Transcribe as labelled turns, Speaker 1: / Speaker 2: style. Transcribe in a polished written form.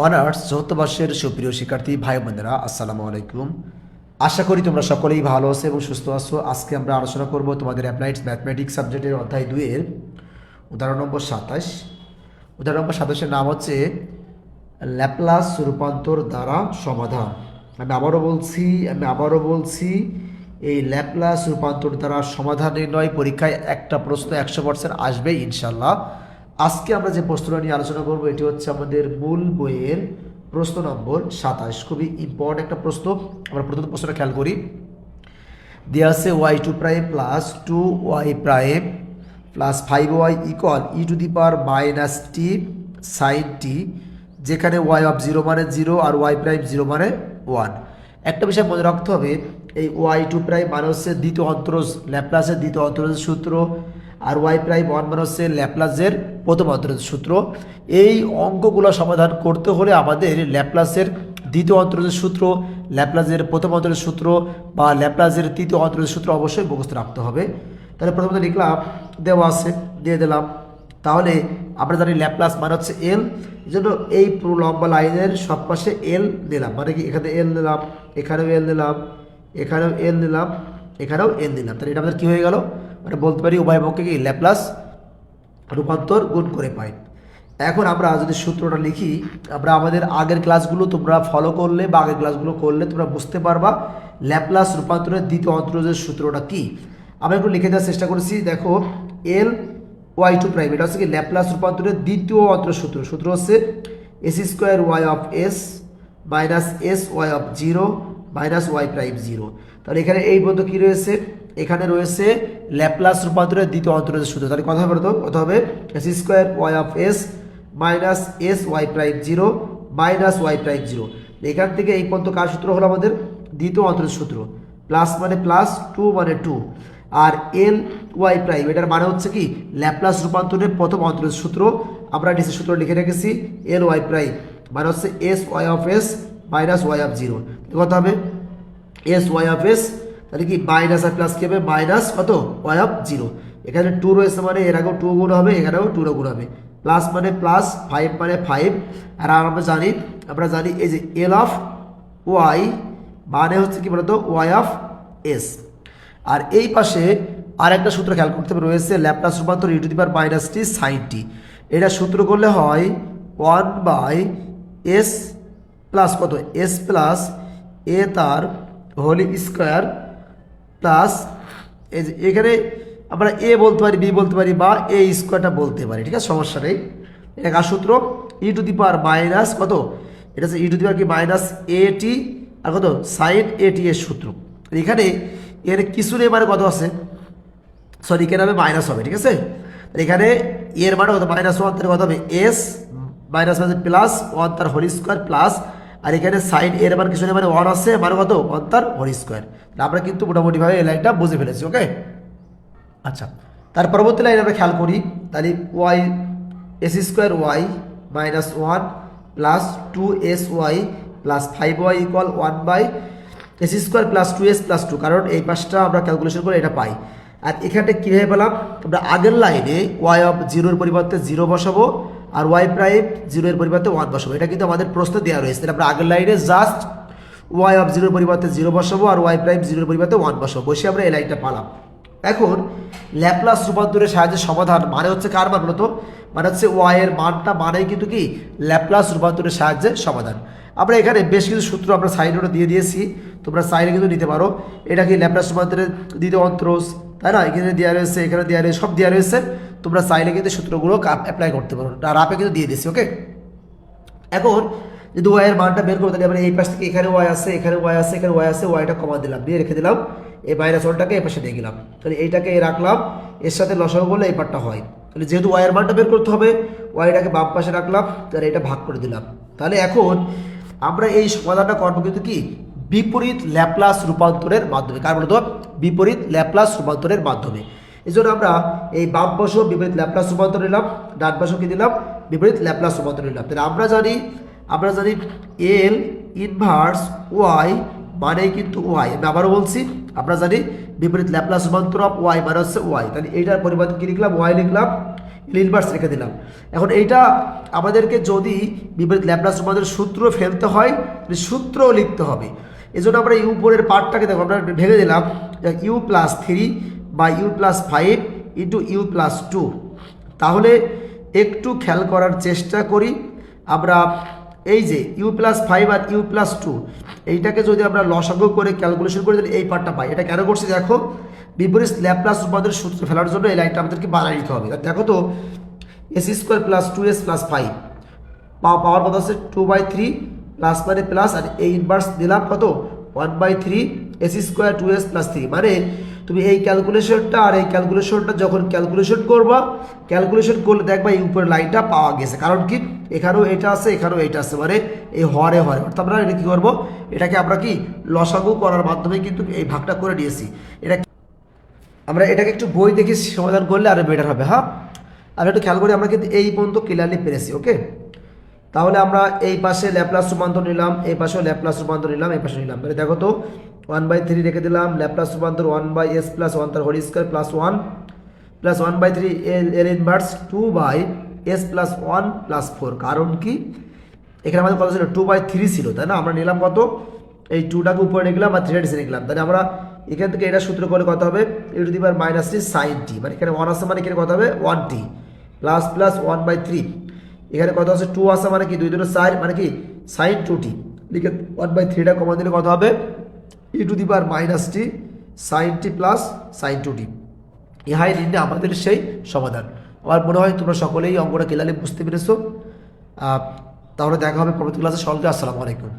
Speaker 1: Honours চতুর্থ বর্ষের সুপ্রিয় শিক্ষার্থী ভাই বোনেরা, আসসালামু আলাইকুম। আশা করি তোমরা সকলেই ভালো আছো এবং সুস্থ আছো। আজকে আমরা আলোচনা করব তোমাদের অ্যাপ্লাইড ম্যাথমেটিক্স সাবজেক্টের অধ্যায় 2-এর উদাহরণ নম্বর 27। উদাহরণ নম্বর 27-এর নাম হচ্ছে ল্যাপ্লাস রূপান্তর দ্বারা সমাধান। আমি আবারও বলছি এই ল্যাপ্লাস রূপান্তর দ্বারা সমাধান নির্ণয় পরীক্ষায় একটা প্রশ্ন 100% আসবে ইনশাল্লাহ। আজকে আমরা যে প্রশ্নটা নিয়ে আলোচনা করব এটি হচ্ছে আমাদের মূল বইয়ের প্রশ্ন নম্বর 27। খুবই ইম্পর্টেন্ট একটা প্রশ্ন। আমরা প্রথম প্রশ্নটা খেয়াল করি। দেওয়া আছে y2 prime plus 2y prime plus 5y equal e⁻t sin t, যেখানে y অফ 0 মানে 0 আর y প্রাইম 0 মানে 1। একটা বিষয় মনে রাখতে হবে, এই y2 প্রাইম মানে হচ্ছে দ্বিতীয় অন্তরজ, ল্যাপ্লাসের দ্বিতীয় অন্তরজের সূত্র, আর y প্রাইম 1 মানে হচ্ছে ল্যাপ্লাসের প্রথম অন্তরজের সূত্র। এই অঙ্কগুলো সমাধান করতে হলে আমাদের ল্যাপ্লাসের দ্বিতীয় অন্তরজের সূত্র, ল্যাপ্লাসের প্রথম অন্তরজের সূত্র বা ল্যাপ্লাসের তৃতীয় অন্তরজের সূত্র অবশ্যই মুখস্থ রাখতে হবে। তাহলে প্রথমত লিখলাম, দেওয়া আছে, দিয়ে দিলাম। তাহলে আমরা জানি ল্যাপ্লাস মানে হচ্ছে এল, এই জন্য এই পুরো লম্বা লাইনের সব পাশে এল নিলাম, মানে কি এখানে এল নিলাম, এখানেও এল নিলাম, এখানেও এল নিলাম, এখানেও এল নিলাম। তাহলে এটা আমাদের কী হয়ে গেল, মানে বলতে পারি উভয় পক্ষে কি ল্যাপ্লাস রূপান্তর গুণ করে পাই। এখন আমরা যদি সূত্রটা লিখি, আমরা আমাদের আগের ক্লাসগুলো তোমরা ফলো করলে বা আগের ক্লাসগুলো করলে তোমরা বুঝতে পারবা ল্যাপ্লাস রূপান্তরের দ্বিতীয় অন্তরজের সূত্রটা কি। আমরা একটু লিখে দেওয়ার চেষ্টা করেছি। দেখো, এল y2 প্রাইম, এটা হচ্ছে কি ল্যাপ্লাস রূপান্তরের দ্বিতীয় অন্তর সূত্র। সূত্র হচ্ছে s² y of s minus s y of 0 minus y prime 0। তাহলে এখানে এই পর্যন্ত কী রয়েছে, এখানে রয়েছে ল্যাপ্লাস রূপান্তরের দ্বিতীয় অন্তরজের সূত্র। তাহলে কথা হবে কত হবে, s² y of s minus s y prime 0 minus y prime 0। এখান থেকে এই পর্যন্ত কার সূত্র হলো আমাদের দ্বিতীয় অন্তরজের সূত্র। প্লাস মানে প্লাস, 2 মানে 2, আর এল ওয়াই প্রাইম এটার মানে হচ্ছে কি ল্যাপ্লাস রূপান্তরের প্রথম অন্তরজের সূত্র। আমরা নিচে সূত্র লিখে রেখেছি, এল ওয়াই প্রাইম মানে হচ্ছে s y of s minus y of 0। কত হবে s y অফ s, তাহলে কি মাইনাস আর প্লাস কি হবে, মাইনাস কত y অফ 0। এখানে 2 রয়েছে মানে এর আগেও 2 গুণ হবে, এখানেও 2 গুণ হবে। প্লাস মানে প্লাস, 5 মানে 5, আর আমরা জানি এই যে এল অফ ওয়াই মানে হচ্ছে কি বলতো y অফ s। আর এই পাশে আর একটা সূত্র খেয়াল করতে হবে, রয়েছে ল্যাপ্লাস রূপান্তর e⁻t sin t। এটা সূত্র করলে হয় 1/s প্লাস কত, s প্লাস a তার হোল স্কোয়ার প্লাস এখানে আমরা a বলতে পারি, b বলতে পারি, বা a স্কোয়ারটা বলতে পারি, ঠিক আছে, সমস্যা নেই। এটা কার সূত্র, e⁻ কত, এটা হচ্ছে e⁻ কি মাইনাস at আর কত সাইন at এর সূত্র। এখানে এর কিছু নেই মানে কত আছে, সরি এখানে হবে মাইনাস হবে, ঠিক আছে। এখানে এর মানে কত, -1 তার কত হবে এস মাইনাস প্লাস 1 তার হোল স্কোয়ার প্লাস, আর এখানে সাইন এর মান কিছু নেই মানে 1 আছে, মানে কত 1 তার হোল স্কোয়ার। আমরা কিন্তু মোটামুটিভাবে এই লাইনটা বুঝে ফেলেছি, ওকে। আচ্ছা, তার পরবর্তী লাইন আমরা খেয়াল করি। তাহলে Y s² y minus 1 plus 2sy plus 5y equal 1/s² plus 2s plus 2, কারণ এই পাশটা আমরা ক্যালকুলেশন করে এটা পাই। আর এখানটা কীভাবে পেলাম, আমরা আগের লাইনে y অফ 0-এর পরিবর্তে 0 বসাবো আর y প্রাইম 0-এর পরিবর্তে 1 বসাবো। এটা কিন্তু আমাদের প্রশ্ন দেওয়া রয়েছে। তাহলে আমরা আগের লাইনে জাস্ট y অফ 0-এর পরিবর্তে 0 বসাবো আর y প্রাইম 0-এর পরিবর্তে 1 বসাবো, বসে আমরা এই লাইনটা পালাম। এখন ল্যাপ্লাস রূপান্তরের সাহায্যে সমাধান মানে হচ্ছে কার মান বলতো, মানে হচ্ছে y এর মানটা, মানে কিন্তু কি ল্যাপ্লাস রূপান্তরের সাহায্যে সমাধান। আমরা এখানে বেশ কিছু সূত্র আমরা সাইডে দিয়ে দিয়েছি, তোমরা সাইডে কিন্তু নিতে পারো। এটা কি ল্যাপ্লাস রূপান্তরের দ্বিতীয় অন্তরজ, তাই না, এখানে দেওয়া রয়েছে, এখানে দেওয়া রয়েছে, সব দেওয়া রয়েছে। তোমরা চাইলে কিন্তু সূত্রগুলো অ্যাপ্লাই করতে পারো, আর আপে কিন্তু দিয়ে দিয়েছি, ওকে। এখন যদি y এর মানটা বের করবো, তাহলে আমরা এই পাশ থেকে এখানে y আছে, এখানে y আছে, এখানে y আছে, yটা কমা দিলাম, দিয়ে রেখে দিলাম, এই -1টাকে এই পাশে দিয়ে গেলাম। তাহলে এইটাকে রাখলাম, এর সাথে লসাগু করলে এই পার্টটা হয়। তাহলে যেহেতু y এর মানটা বের করতে হবে, yটাকে বাম পাশে রাখলাম, তাহলে এটা ভাগ করে দিলাম। তাহলে এখন আমরা এই সমাধানটা করবো কিন্তু কি বিপরীত ল্যাপ্লাস রূপান্তরের মাধ্যমে। কার বলতো, বিপরীত ল্যাপ্লাস রূপান্তরের মাধ্যমে। এই জন্য আমরা এই বাম পাশেও বিপরীত ল্যাপ্লাস রূপান্তর নিলাম, ডান পাশেও কি দিলাম, বিপরীত ল্যাপ্লাস রূপান্তর নিলাম। তাহলে আমরা জানি এল ইনভার্স ওয়াই মানে কিন্তু ওয়াই। আমি আবারও বলছি, আমরা জানি বিপরীত ল্যাপ্লাস রূপান্তর অফ ওয়াই মানে হচ্ছে ওয়াই। তাহলে এইটার পরিবর্তে কি লিখলাম, ওয়াই লিখলাম, এল ইনভার্স রেখে দিলাম। এখন এইটা আমাদেরকে যদি বিপরীত ল্যাপ্লাস রূপান্তরের সূত্র ফেলতে হয় তাহলে সূত্রও লিখতে হবে। এই জন্য আমরা ইউ উপরের পার্টটাকে দেখো আমরা ভেঙে দিলাম ইউ প্লাস 3 বা U plus 5 into U plus 2। তাহলে একটু খেয়াল করার চেষ্টা করি, আমরা এই যে ইউ প্লাস 5 আর ইউ প্লাস 2 এইটাকে যদি আমরা লসাগু করে ক্যালকুলেশন করে দিলে এই পার্টটা পাই। এটা কেন করছি দেখো, বিপরীত ল্যাপ্লাস রূপান্তরের সূত্র ফেলার জন্য এই লাইনটা আমাদেরকে বানিয়ে নিতে হবে। দেখো তো S square plus 2s plus 5 পাওয়ার কত আছে 2/3 প্লাস মানে প্লাস, আর এই ইনভার্স দিলাম কত 1/3 এস স্কোয়ার 2s প্লাস 3। মানে তুমি এই ক্যালকুলেশনটা আর এই ক্যালকুলেশনটা যখন ক্যালকুলেশন করবা, ক্যালকুলেশন করলে দেখবা এই উপরের লাইনটা পাওয়া গেছে। কারণ কি এখানেও এটা আছে এখানেও এটা আছে, মানে এই হরে হরে, অর্থাৎ আমরা এটা কী করবো, এটাকে আমরা কি লসাগু করার মাধ্যমে কিন্তু এই ভাগটা করে নিয়েছি। এটা আমরা এটাকে একটু বই দেখে সমাধান করলে আরও বেটার হবে। হ্যাঁ, আর একটু খেয়াল করি আমরা কিন্তু এই পর্যন্ত ক্লিয়ারলি পেরেছি। ওকে, তাহলে আমরা এই পাশে ল্যাপ্লাস রূপান্তর নিলাম, এই পাশেও ল্যাপ্লাস রূপান্তর নিলাম, এই পাশে নিলাম। তাহলে দেখো তো 1/3 রেখে দিলাম, ল্যাপ্লাস রূপান্তর 1/s প্লাস 1 তার whole square plus 1 plus 1/3 L inverse 2/s plus 1 plus 4। কারণ কি এখানে আমাদের কত ছিল 2/3 ছিল, তাই না? আমরা নিলাম কত, এই 2টাকে উপরে নিলাম আর 3টা নিচে নিলাম। তাহলে আমরা এখান থেকে এটা সূত্র করলে কত হবে e⁻³ sin t, মানে এখানে 1 আছে মানে এখানে কত হবে 1t প্লাস প্লাস 1/3, এখানে কত আছে 2 আছে মানে কি 2 2 4 মানে কি sin 2t, লিখে 1/3টা কমা দিলে কত হবে e⁻³ sin t plus sin 2t। ইহাই নির্ণয় আমাদের সেই সমাধান। আমার মনে হয় তোমরা সকলেই অঙ্কটা ক্লিয়ারলি বুঝতে পেরেছো। তাহলে দেখা হবে পরবর্তী ক্লাসে। সকলকে আসসালামু আলাইকুম।